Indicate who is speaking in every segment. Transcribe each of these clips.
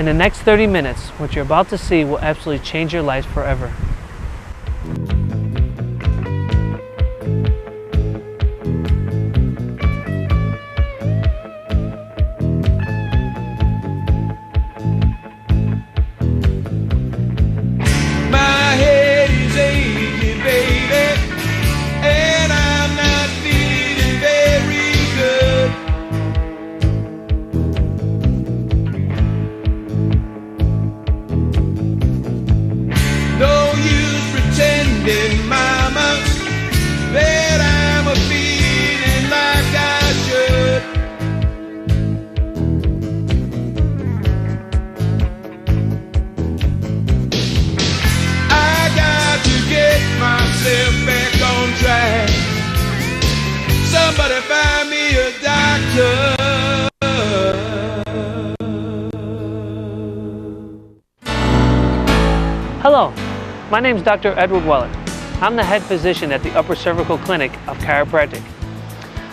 Speaker 1: In the next 30 minutes, what you're about to see will absolutely change your life forever.
Speaker 2: Somebody find me a doctor.
Speaker 1: Hello, my name is Dr. Edward Weller. I'm the head physician at the Upper Cervical Clinic of Chiropractic.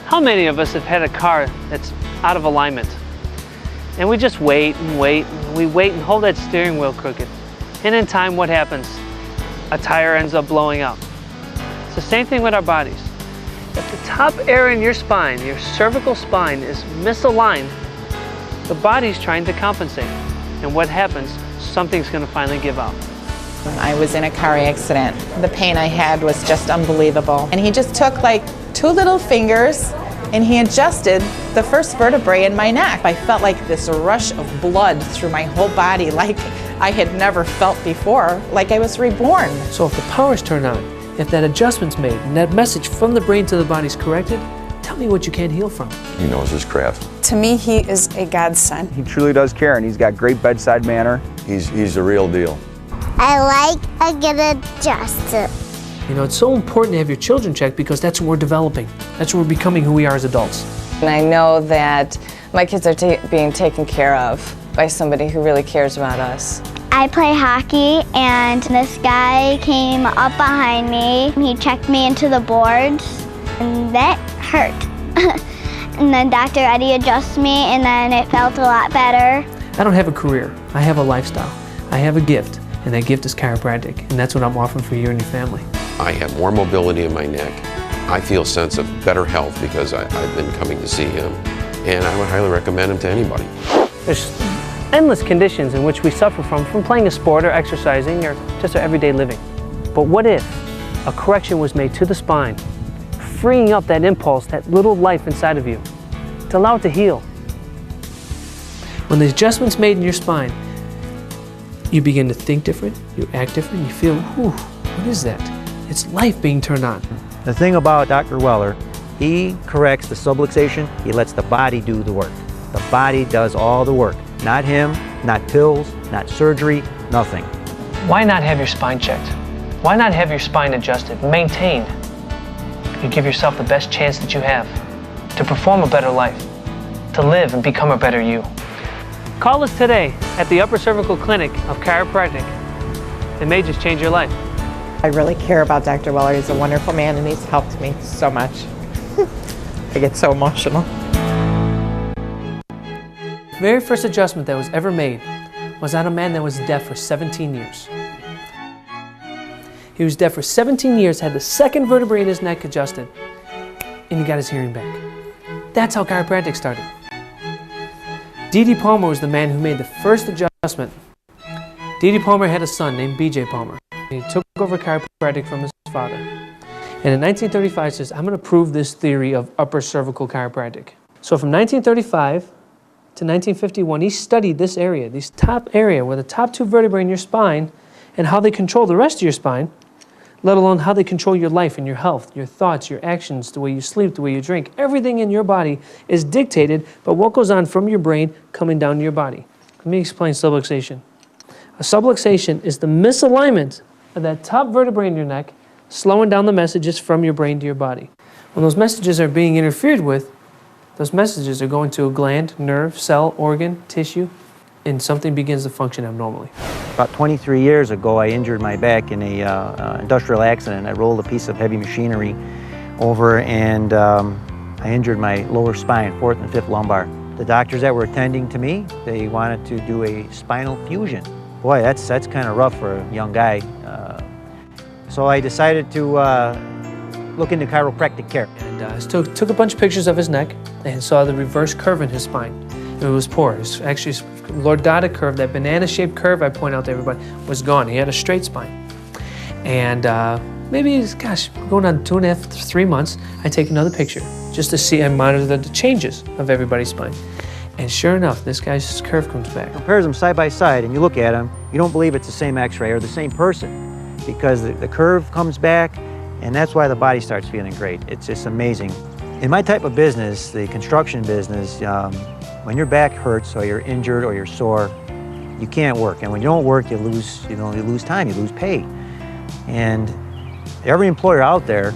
Speaker 1: How many of us have had a car that's out of alignment? And we just wait and wait, and we wait and hold that steering wheel crooked. And in time, what happens? A tire ends up blowing out. It's the same thing with our bodies. If the top area in your spine, your cervical spine, is misaligned, the body's trying to compensate. And what happens? Something's going to finally give out.
Speaker 3: I was in a car accident. The pain I had was just unbelievable. And he just took like 2 little fingers and he adjusted the first vertebrae in my neck. I felt like this rush of blood through my whole body like I had never felt before, like I was reborn.
Speaker 1: So if the power's turned on, if that adjustment's made and that message from the brain to the body's corrected, tell me what you can't heal from.
Speaker 4: He knows his craft.
Speaker 5: To me, he is a godsend.
Speaker 6: He truly does care, and he's got great bedside manner.
Speaker 4: He's the real deal.
Speaker 7: I like a good adjuster.
Speaker 1: You know, it's so important to have your children checked because that's when we're developing. That's when we're becoming who we are as adults.
Speaker 5: And I know that my kids are being taken care of by somebody who really cares about us.
Speaker 7: I play hockey, and this guy came up behind me. He checked me into the boards, and that hurt. And then Dr. Eddie adjusted me, and then it felt a lot better.
Speaker 1: I don't have a career. I have a lifestyle. I have a gift, and that gift is chiropractic, and that's what I'm offering for you and your family.
Speaker 8: I have more mobility in my neck. I feel a sense of better health because I've been coming to see him, and I would highly recommend him to anybody.
Speaker 1: There's endless conditions in which we suffer from playing a sport or exercising or just our everyday living. But what if a correction was made to the spine, freeing up that impulse, that little life inside of you, to allow it to heal? When the adjustment's made in your spine, you begin to think different, you act different, you feel, whew, what is that? It's life being turned on.
Speaker 9: The thing about Dr. Weller, he corrects the subluxation, he lets the body do the work. The body does all the work. Not him, not pills, not surgery, nothing.
Speaker 1: Why not have your spine checked? Why not have your spine adjusted, maintained? You give yourself the best chance that you have to perform a better life, to live and become a better you. Call us today at the Upper Cervical Clinic of Chiropractic. It may just change your life.
Speaker 3: I really care about Dr. Weller. He's a wonderful man and he's helped me so much. I get so emotional.
Speaker 1: The very first adjustment that was ever made was on a man that was deaf for 17 years. He was deaf for 17 years, had the second vertebrae in his neck adjusted, and he got his hearing back. That's how chiropractic started. D.D. Palmer was the man who made the first adjustment. D.D. Palmer had a son named B.J. Palmer. He took over chiropractic from his father. And in 1935 he says, I'm going to prove this theory of upper cervical chiropractic. So from 1935 to 1951, he studied this area, this top area where the top 2 vertebrae in your spine and how they control the rest of your spine, let alone how they control your life and your health, your thoughts, your actions, the way you sleep, the way you drink. Everything in your body is dictated by what goes on from your brain coming down to your body. Let me explain subluxation. A subluxation is the misalignment of that top vertebrae in your neck, slowing down the messages from your brain to your body. When those messages are being interfered with, those messages are going to a gland, nerve, cell, organ, tissue, and something begins to function abnormally.
Speaker 9: About 23 years ago, I injured my back in an industrial accident. I rolled a piece of heavy machinery over and I injured my lower spine, 4th and 5th lumbar. The doctors that were attending to me, they wanted to do a spinal fusion. Boy, that's kind of rough for a young guy. So I decided to look into chiropractic care.
Speaker 1: And took a bunch of pictures of his neck and saw the reverse curve in his spine. It was poor. It was actually lordotic curve, that banana-shaped curve I point out to everybody, was gone. He had a straight spine. And maybe, gosh, going on 2.5 to 3 months, I take another picture just to see and monitor the changes of everybody's spine. And sure enough, this guy's curve comes back.
Speaker 9: Compares them side by side and you look at them, you don't believe it's the same x-ray or the same person because the curve comes back, and that's why the body starts feeling great. It's just amazing. In my type of business, the construction business, when your back hurts or you're injured or you're sore, you can't work. And when you don't work, you lose time, you lose pay. And every employer out there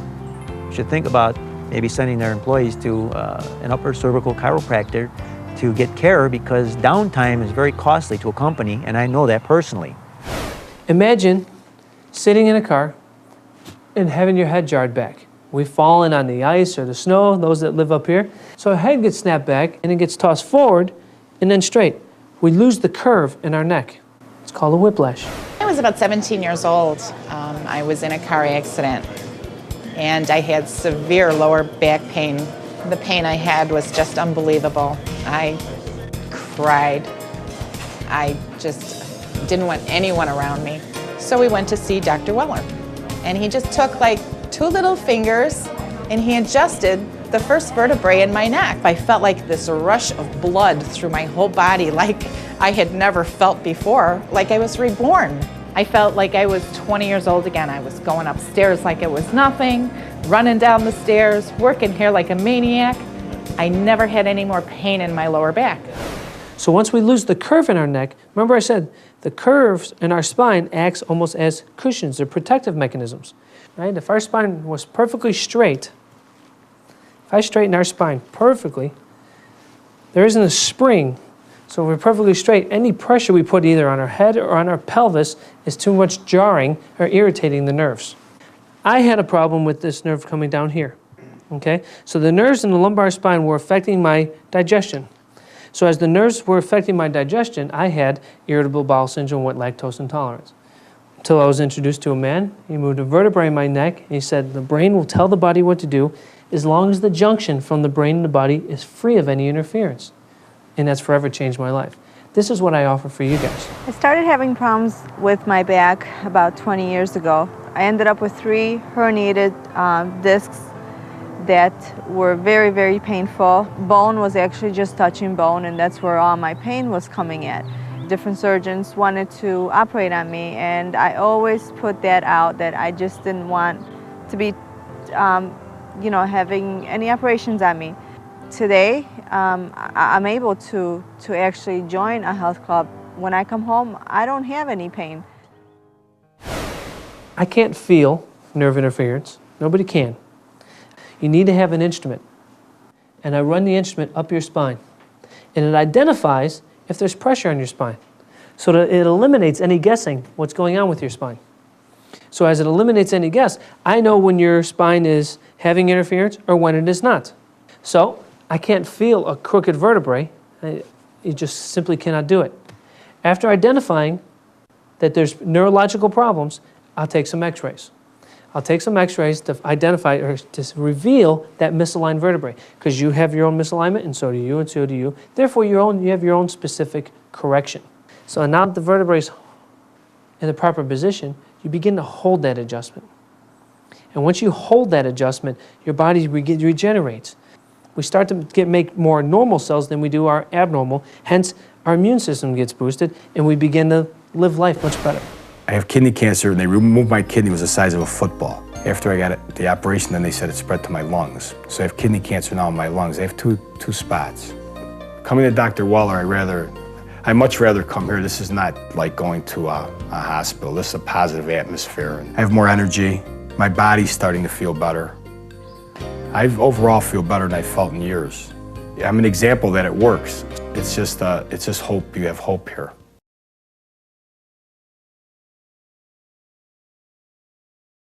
Speaker 9: should think about maybe sending their employees to an upper cervical chiropractor to get care, because downtime is very costly to a company, and I know that personally.
Speaker 1: Imagine sitting in a car and having your head jarred back. We've fallen on the ice or the snow, those that live up here. So our head gets snapped back and it gets tossed forward and then straight. We lose the curve in our neck. It's called a whiplash.
Speaker 3: I was about 17 years old. I was in a car accident and I had severe lower back pain. The pain I had was just unbelievable. I cried. I just didn't want anyone around me. So we went to see Dr. Weller. And he just took like 2 little fingers and he adjusted the first vertebrae in my neck. I felt like this rush of blood through my whole body like I had never felt before, like I was reborn. I felt like I was 20 years old again. I was going upstairs like it was nothing, running down the stairs, working here like a maniac. I never had any more pain in my lower back.
Speaker 1: So once we lose the curve in our neck, remember I said the curves in our spine acts almost as cushions or protective mechanisms, right? If our spine was perfectly straight, if I straighten our spine perfectly, there isn't a spring. So if we're perfectly straight, any pressure we put either on our head or on our pelvis is too much jarring or irritating the nerves. I had a problem with this nerve coming down here, okay? So the nerves in the lumbar spine were affecting my digestion. So as the nerves were affecting my digestion, I had irritable bowel syndrome with lactose intolerance. Until I was introduced to a man, he moved a vertebrae in my neck, and he said the brain will tell the body what to do as long as the junction from the brain and the body is free of any interference. And that's forever changed my life. This is what I offer for you guys.
Speaker 10: I started having problems with my back about 20 years ago. I ended up with 3 herniated discs that were very, very painful. Bone was actually just touching bone, and that's where all my pain was coming at. Different surgeons wanted to operate on me, and I always put that out that I just didn't want to be, having any operations on me. Today, I'm able to actually join a health club. When I come home, I don't have any pain.
Speaker 1: I can't feel nerve interference. Nobody can. You need to have an instrument. And I run the instrument up your spine. And it identifies if there's pressure on your spine. So that it eliminates any guessing what's going on with your spine. So as it eliminates any guess, I know when your spine is having interference or when it is not. So I can't feel a crooked vertebrae. You just simply cannot do it. After identifying that there's neurological problems, I'll take some x-rays. I'll take some x-rays to identify or to reveal that misaligned vertebrae, because you have your own misalignment and so do you and so do you. Therefore, you have your own specific correction. So now that the vertebrae is in the proper position, you begin to hold that adjustment. And once you hold that adjustment, your body regenerates. We start to make more normal cells than we do our abnormal, hence our immune system gets boosted and we begin to live life much better.
Speaker 11: I have kidney cancer, and they removed my kidney. It was the size of a football. After I got the operation, then they said it spread to my lungs. So I have kidney cancer now in my lungs. I have two spots. Coming to Dr. Weller, I much rather come here. This is not like going to a hospital. This is a positive atmosphere. I have more energy. My body's starting to feel better. I overall feel better than I've felt in years. I'm an example that it works. It's just hope. You have hope here.